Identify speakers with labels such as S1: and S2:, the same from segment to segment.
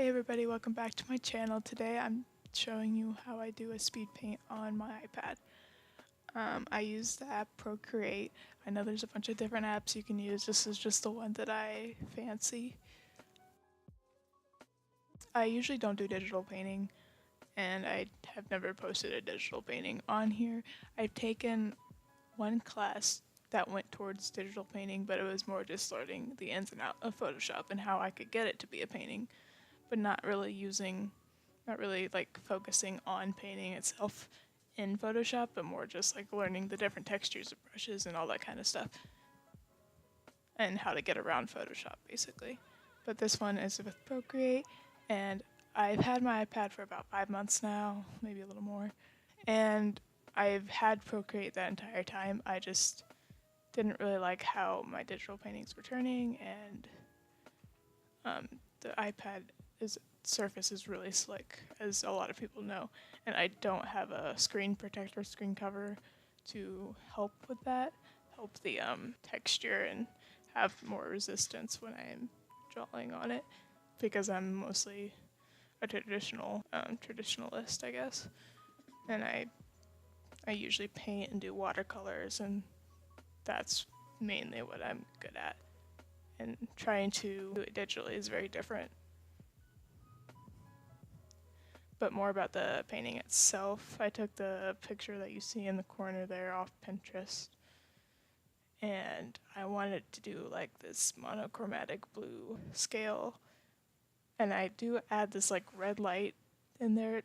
S1: Hey everybody, welcome back to my channel. Today I'm showing you how I do a speed paint on my iPad. I use the app Procreate. I know there's a bunch of different apps you can use. This is just the one that I fancy. I usually don't do digital painting, and I have never posted a digital painting on here. I've taken one class that went towards digital painting, but it was more just learning the ins and outs of Photoshop and how I could get it to be a painting, but not really like focusing on painting itself in Photoshop, but more just like learning the different textures of brushes and all that kind of stuff, and how to get around Photoshop basically. But this one is with Procreate, and I've had my iPad for about 5 months now, maybe a little more, and I've had Procreate that entire time. I just didn't really like how my digital paintings were turning, and the iPad surface is really slick, as a lot of people know, and I don't have a screen protector, screen cover to help with that, help the texture and have more resistance when I'm drawing on it, because I'm mostly a traditionalist, I guess, and I usually paint and do watercolors, and that's mainly what I'm good at, and trying to do it digitally is very different. But more about the painting itself, I took the picture that you see in the corner there off Pinterest, and I wanted to do like this monochromatic blue scale, and I do add this like red light in there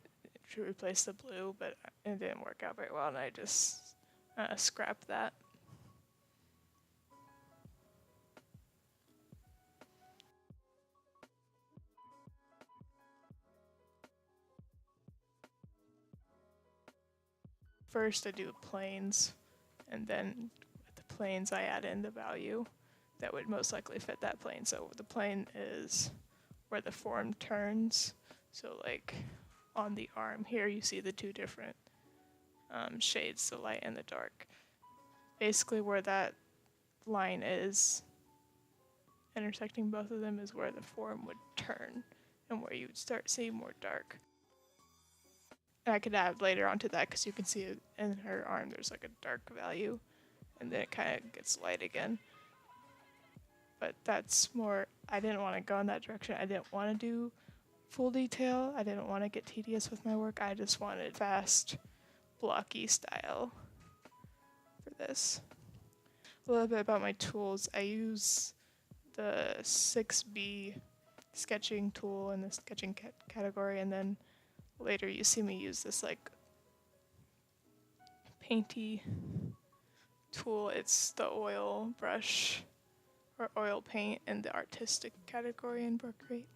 S1: to replace the blue, but it didn't work out very well, and I just scrapped that. First I do planes, and then with the planes I add in the value that would most likely fit that plane. So the plane is where the form turns. So like on the arm here you see the two different shades, the light and the dark. Basically where that line is intersecting both of them is where the form would turn and where you would start seeing more dark. And I could add later onto that because you can see it in her arm there's like a dark value, and then it kind of gets light again. But that's more, I didn't want to go in that direction. I didn't want to do full detail. I didn't want to get tedious with my work. I just wanted fast, blocky style for this. A little bit about my tools. I use the 6B sketching tool in the sketching category, and then later you see me use this like painty tool. It's the oil brush or oil paint in the artistic category in Procreate.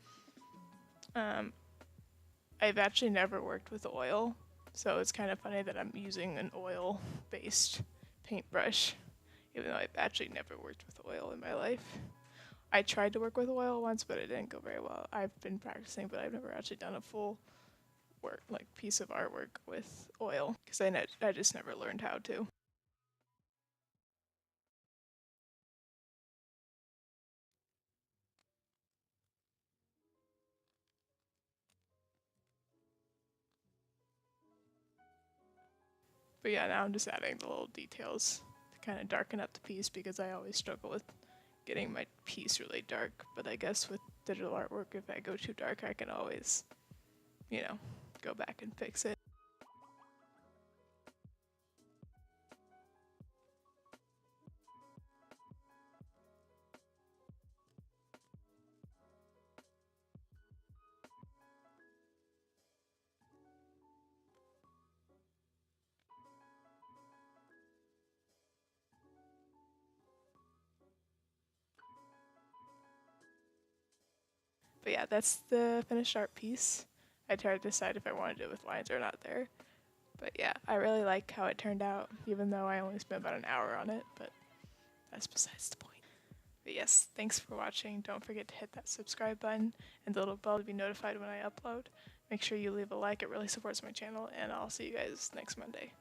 S1: I've actually never worked with oil, so it's kind of funny that I'm using an oil-based paintbrush, even though I've actually never worked with oil in my life. I tried to work with oil once, but it didn't go very well. I've been practicing, but I've never actually done a full piece of artwork with oil, because I just never learned how to. But yeah, now I'm just adding the little details to kind of darken up the piece, because I always struggle with getting my piece really dark. But I guess with digital artwork, if I go too dark, I can always, go back and fix it. But yeah, that's the finished art piece. I tried to decide if I wanted to do it with lines or not there. But yeah, I really like how it turned out, even though I only spent about an hour on it, but that's besides the point. But yes, thanks for watching. Don't forget to hit that subscribe button and the little bell to be notified when I upload. Make sure you leave a like, it really supports my channel, and I'll see you guys next Monday.